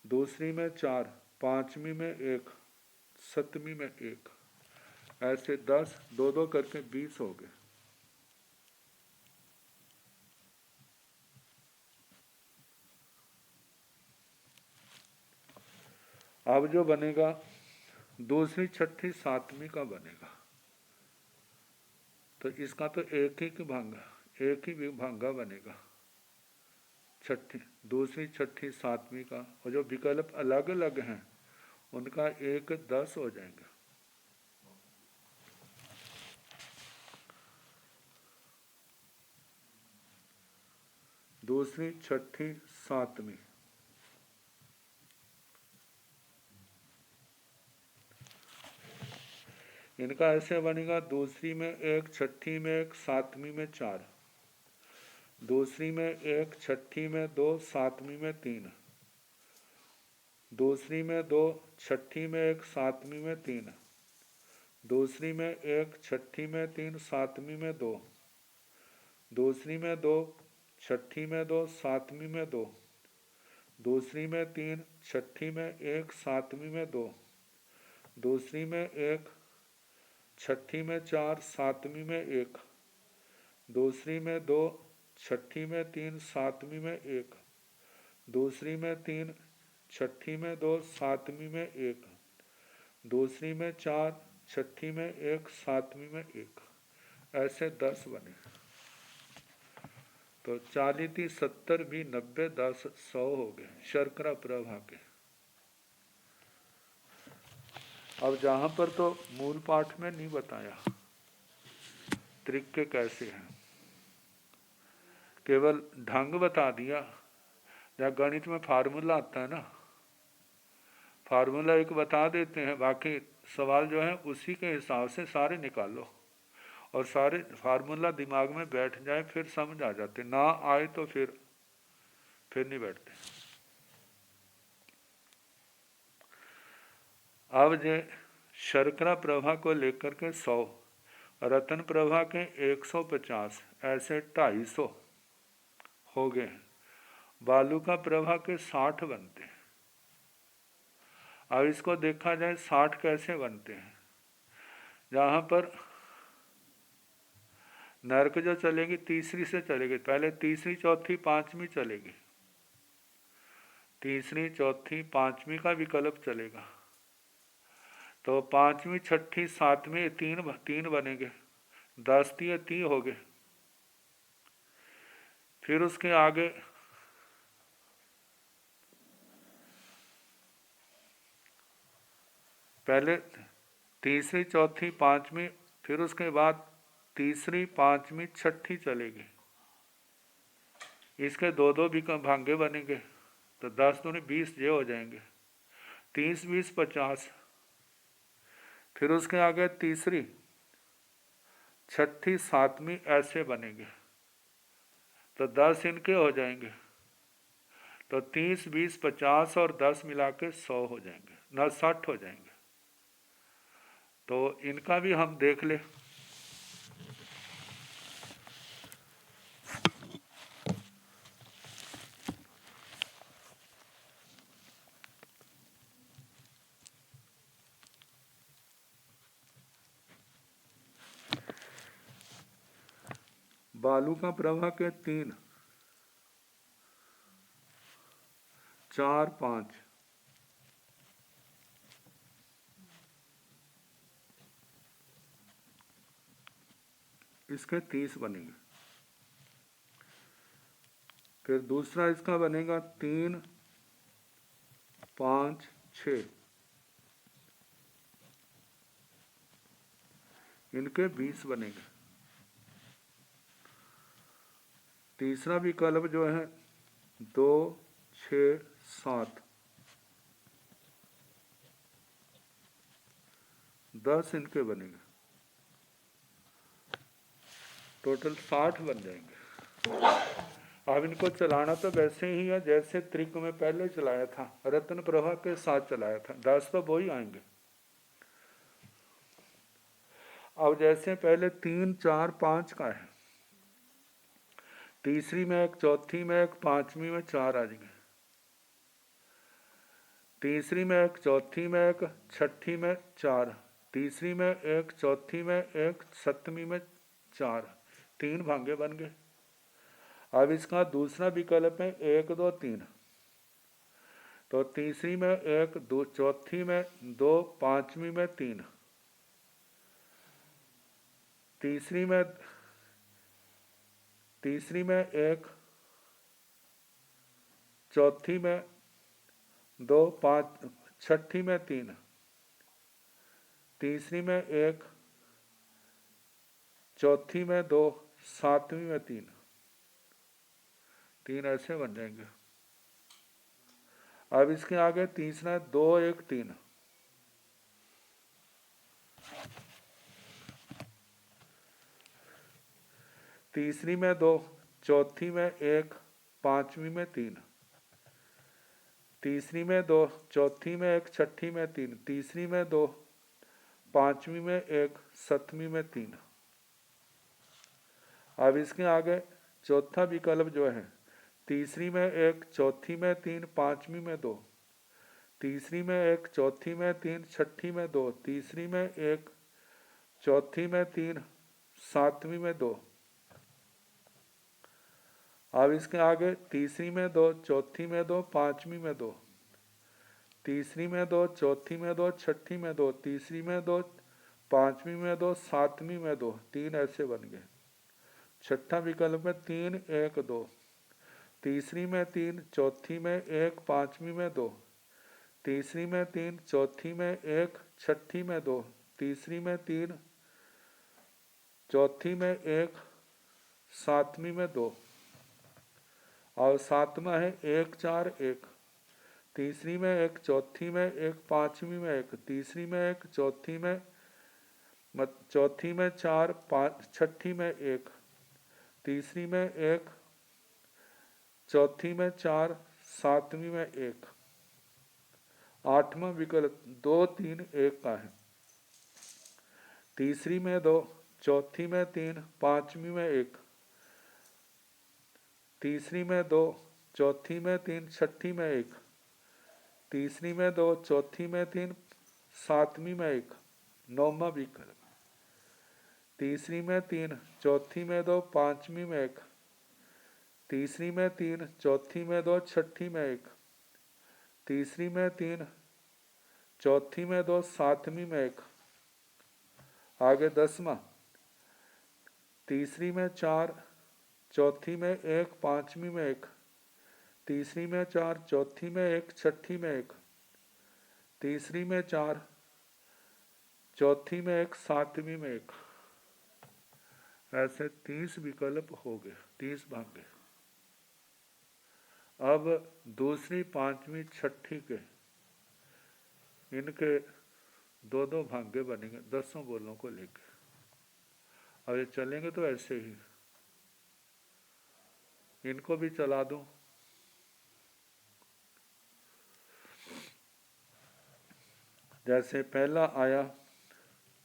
दूसरी में 4, पांचवी में 1, सतवीं में 1। ऐसे 10, 2-2 करके 20 हो गए। अब जो बनेगा दूसरी, छठी, सातवीं का बनेगा, तो इसका तो एक ही भांगा, एक ही भांगा बनेगा छठी, दूसरी, छठी, सातवीं का। और जो विकल्प अलग अलग हैं उनका 1-10 हो जाएंगे। दूसरी, छठी, सातवीं, इनका ऐसे बनेगा दूसरी में 1, छठी में 1, सातवीं में 4, दूसरी में 1, छठी में 2, सातवीं में 3, दूसरी में 2, छठी में 1, सातवीं में 3, दूसरी में 1, छठी में 3, सातवीं में 2, दूसरी में 2, छठी में 2, सातवीं में 2, दूसरी में 3, छठी में 1, सातवीं में 2, दूसरी में 1, छठी में 4, सातवीं में 1, दूसरी में 2, छठी में 3, सातवीं में 1, दूसरी में 3, छठी में 2, सातवीं में 1, दूसरी में 4, छठी में 1, सातवीं में 1। ऐसे 10 बने। तो 40, 70, 20, 90, 10, 100 हो गए शर्करा प्रभा के। अब जहाँ पर तो मूल पाठ में नहीं बताया तरीके कैसे हैं, केवल ढंग बता दिया। जब गणित में फार्मूला आता है ना, फार्मूला एक बता देते हैं, बाकी सवाल जो है उसी के हिसाब से सारे निकालो, और सारे फार्मूला दिमाग में बैठ जाए फिर समझ आ जाते, ना आए तो फिर नहीं बैठते। अब जे शर्करा प्रभा को लेकर के 100, रतन प्रभा के 150, ऐसे 250 हो गए। बालू का प्रभा के 60 बनते हैं। अब इसको देखा जाए 60 कैसे बनते हैं। जहाँ पर नर्क जो चलेगी तीसरी से चलेगी, पहले तीसरी चौथी पांचवी चलेगी, तीसरी चौथी पांचवी का विकल्प चलेगा, तो पांचवी छठी सातवीं तीन बनेंगे, 10 30 हो गए। फिर उसके आगे पहले तीसरी चौथी पांचवी, फिर उसके बाद तीसरी पांचवी छठी चलेगी, इसके दो दो भी भांगे बनेंगे, तो 10 दूनी 20 ये हो जाएंगे, 30 20 50। फिर उसके आगे तीसरी छठी सातवीं ऐसे बनेंगे, तो 10 इनके हो जाएंगे, तो 30 20 50 और 10 मिला के 100 हो जाएंगे, न 60 हो जाएंगे। तो इनका भी हम देख ले। बालू का प्रवाह के 3 4 5, इसके 30 बनेंगे। फिर दूसरा इसका बनेगा 3 5 6, इनके 20 बनेंगे। तीसरा विकल्प जो है 2 6 7, 10 इनके बनेंगे, टोटल 60 बन जाएंगे। अब इनको चलाना तो वैसे ही है जैसे त्रिक में पहले चलाया था, रत्न प्रभा के साथ चलाया था, 10 तो वो ही आएंगे। अब जैसे पहले 3 4 5 का है, तीसरी में एक, चौथी में एक, पांचवी में 4 आ जाएंगे, तीसरी में एक, चौथी में एक, छठी में 4, तीसरी में एक, चौथी में एक, सप्तमी में 4, 3 भांगे बन गए। अब इसका दूसरा विकल्प है 1 2 3, तो तीसरी में 1 2, चौथी में 2, पांचवी में 3, तीसरी में 1, चौथी में 2, 5, छठी में 3, तीसरी में 1, चौथी में 2, सातवीं में 3 ऐसे बन जाएंगे। अब इसके आगे तीसरा 2 1 3, तीसरी में 2, चौथी में 1, पांचवी में 3, तीसरी में 2, चौथी में 1, छठी में 3, तीसरी में 2, पांचवी में 1, सप्तमी में 3। अब इसके आगे चौथा विकल्प जो है, तीसरी में 1, चौथी में 3, पांचवी में 2, तीसरी में 1, चौथी में 3, छठी में 2, तीसरी में 1, चौथी में 3, सातवीं में 2। अब इसके आगे तीसरी में 2, चौथी में 2, पांचवी में 2, तीसरी में 2, चौथी में 2, छठी में 2, तीसरी में 2, पांचवी में 2, सातवीं में 2, 3 ऐसे बन गए। छठा विकल्प में 3 1 2, तीसरी में 3, चौथी में 1, पांचवी में 2, तीसरी में 3, चौथी में 1, छठी में 2, तीसरी में 3, चौथी में 1, सातवीं में 2, और सातवां है 1 4 1, तीसरी में 1, चौथी में 1, पांचवी में 1, तीसरी में 1, चौथी में 4, छठी में 1, तीसरी में 1, चौथी में 4, सातवीं में 1, 8वां विकल्प 2 3 1 का है। तीसरी में 2, चौथी में 3, पांचवी में 1, तीसरी में 2, चौथी में 3, छठी में 1, तीसरी में 2, चौथी में 3, सातवीं में 1, 9वां विकल्प। तीसरी में 3, चौथी में 2, पांचवी में 1, तीसरी में 3, चौथी में 2, छठी में 1, तीसरी में 3, चौथी में 2, सातवीं में 1। आगे 10वां। तीसरी में 4, चौथी में 1, पांचवी में 1, तीसरी में 4, चौथी में 1, छठी में 1, तीसरी में 4, चौथी में 1, सातवीं में 1। ऐसे 30 विकल्प हो गए, 30 भाग्य। अब दूसरी, पांचवी, छठी के इनके 2-2 भाग्य बनेंगे 10 बोलों को लेकर। अब ये चलेंगे तो ऐसे ही, इनको भी चला दूं। जैसे पहला आया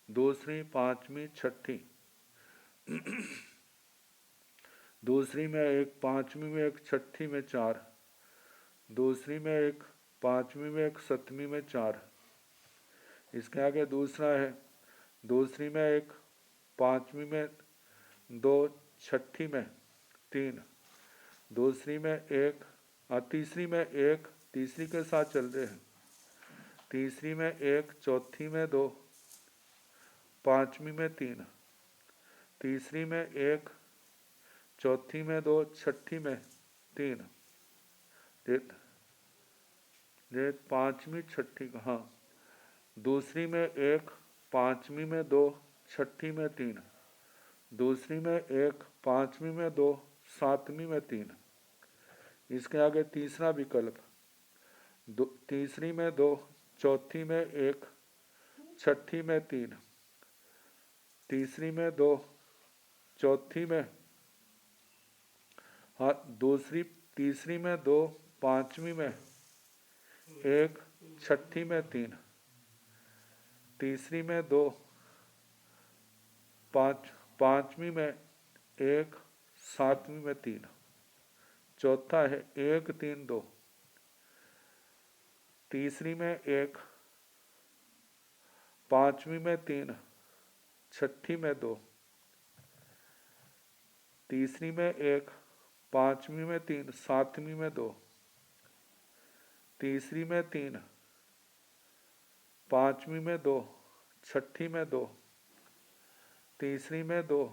दूसरी, पांचवी, छठी। दूसरी में 1, पांचवी में 1, छठी में 4, दूसरी में 1, पांचवी में 1, सतवीं में 4। इसके आगे दूसरा है, दूसरी में 1, पांचवी में 2, छठी में 3, दूसरी में 1, तीसरी में 1, तीसरी के साथ चल रहे हैं, तीसरी में 1, चौथी में 2, पांचवी में 3, तीसरी में 1, चौथी में 2, छठी में 3। ये पांचवी, छठी का, हाँ। दूसरी में 1, पांचवी में 2, छठी में 3, दूसरी में 1, पांचवी में 2, सातवीं में 3। इसके आगे तीसरा विकल्प, तीसरी में 2, चौथी में 1, छठी में 3, तीसरी में 2, चौथी में, हाँ, दूसरी, तीसरी में 2, पांचवी में 1, छठी में 3, तीसरी में 2, पांचवी में 1, सातवीं में 3। चौथा है 1 3 2, तीसरी में 1, पांचवी में 3, छठी में 2, तीसरी में 1, पांचवी में 3, सातवीं में 2, तीसरी में 3, पांचवी में 2, छठी में 2, तीसरी में 2,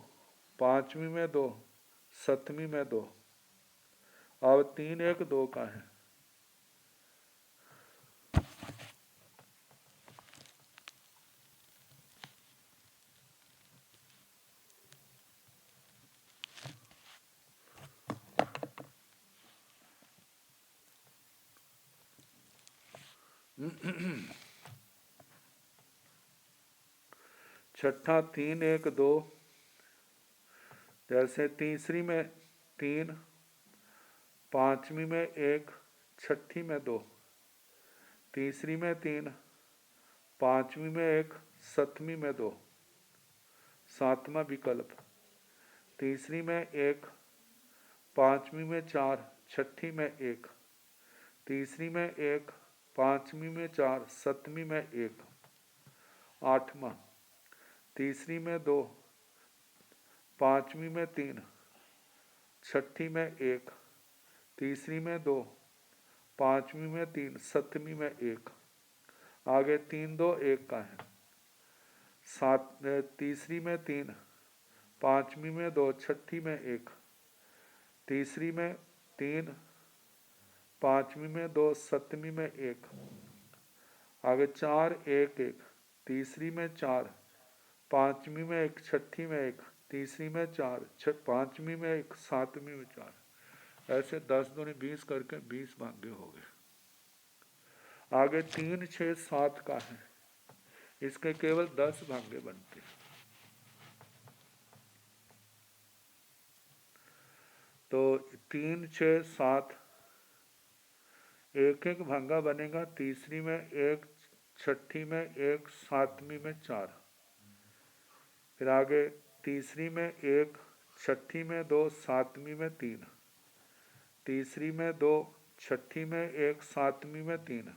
पांचवी में 2, सतवीं में 2। अब 3 1 2 का है। छठा 3 1 2। जैसे तीसरी में 3, पांचवी में 1, छठी में 2, तीसरी में 3, पांचवी में 1, सतवीं में 2। सातवां विकल्प, तीसरी में 1, पांचवी में 4, छठी में 1, तीसरी में 1, पांचवी में 4, सतवीं में 1। आठवां, तीसरी में 2, पांचवी में 3, छठी में 1, तीसरी में 2, पांचवी में 3, सतवीं में 1। आगे 3 2 1 का है। तीसरी में 3, पांचवी में 2, छठी में 1, तीसरी में 3, पांचवी में 2, सतवीं में 1। आगे 4 1 1, तीसरी में 4, पांचवी में 1, छठी में 1, तीसरी में 4, पांचवी में 1, सातवीं में 4। ऐसे 10 दूनी 20 करके 20 भाग्य हो गए। आगे 3 6 7 का है, इसके केवल 10 भाग्य बनते हैं। तो 3 6 7 एक एक भांगा बनेगा, तीसरी में एक, छठी में एक, सातवीं में 4, फिर आगे तीसरी में एक, छठी में 2, सातवीं में 3, तीसरी में 2, छठी में एक, सातवीं में 3,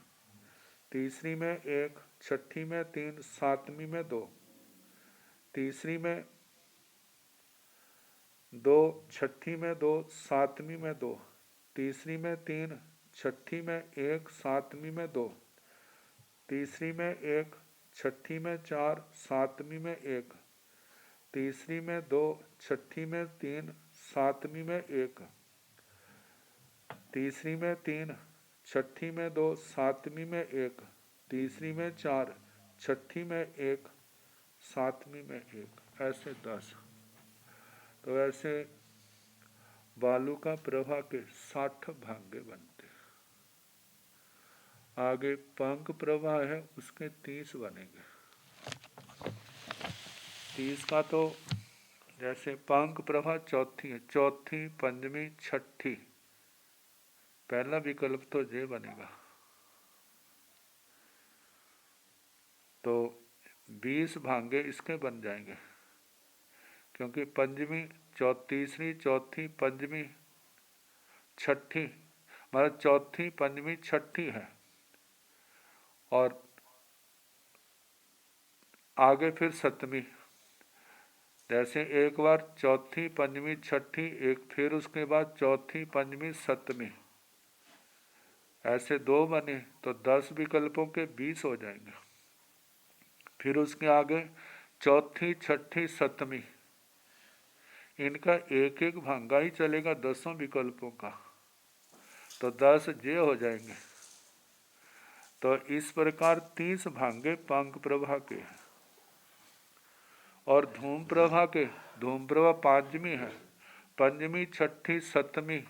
तीसरी में एक, छठी में 3, सातवीं में 2, तीसरी में 2, छठी में 2, सातवीं में 2, तीसरी में 3, छठी में 1, सातवीं में 2, तीसरी में 1, छठी में 4, सातवीं में 1, तीसरी में 2, छठी में 3, सातवीं में 1, तीसरी में 3, छठी में 2, सातवीं में 1, तीसरी में 4, छठी में 1, सातवीं में 1, ऐसे 10। तो ऐसे बालू का प्रभा के 60 भाग्य बनते। आगे पंख प्रभा है, उसके 30 बनेंगे। 30 का तो जैसे पंख प्रभा चौथी है, चौथी, पंचमी, छठी, पहला विकल्प तो जे बनेगा। तो 20 भांगे इसके बन जाएंगे, क्योंकि पंचमी, तीसरी, चौथी, पंचमी, छठी, मतलब चौथी, पंचमी, छठी है, और आगे फिर सप्तमी, जैसे एक बार चौथी, पंचमी, छठी, एक फिर उसके बाद चौथी, पंचमी, सप्तमी, ऐसे 2 बने तो 10 विकल्पों के 20 हो जाएंगे। फिर उसके आगे चौथी, छठी, सप्तमी, इनका एक एक भांगा ही चलेगा 10 विकल्पों का, तो 10 जे हो जाएंगे। तो इस प्रकार 30 भांगे पंख प्रभा के, और धूम प्रभा के, धूम प्रभा पांचवी है, पंचमी, छठी, सप्तमी,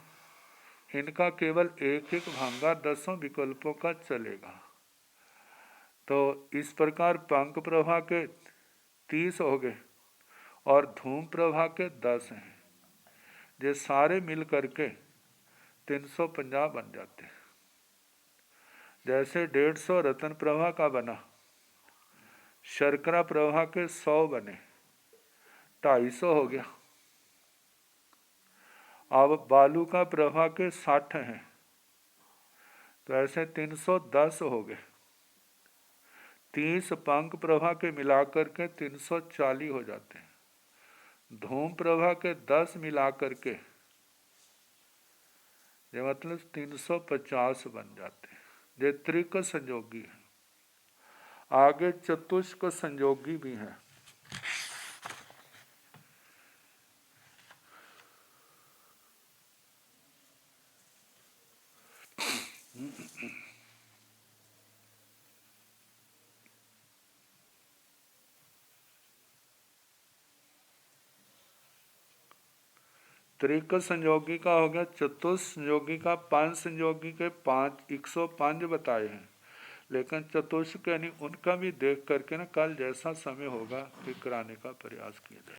इनका केवल एक एक भांगा 10 विकल्पों का चलेगा। तो इस प्रकार पंख प्रभा के 30 हो गए और धूम प्रभा के 10 हैं। ये सारे मिल करके 350 बन जाते हैं। जैसे 150 रतन प्रभा का बना, शर्करा प्रभा के 100 बने, 250 हो गया। अब बालू का प्रभा के 60 हैं, तो ऐसे 310 हो गए। 30 पंख प्रभा के मिलाकर के 340 हो जाते हैं। धूम प्रभा के 10 मिलाकर के ये मतलब 350 बन जाते हैं। ये त्रिक संयोगी है। आगे चतुष्क संयोगी भी है। त्रिक संयोगी का हो गया, चतुष्क संयोगी का 5 संयोगी के 105 बताए हैं, लेकिन चतुष्क यानी उनका भी देख करके ना कल जैसा समय होगा फिर कराने का प्रयास किया जाए।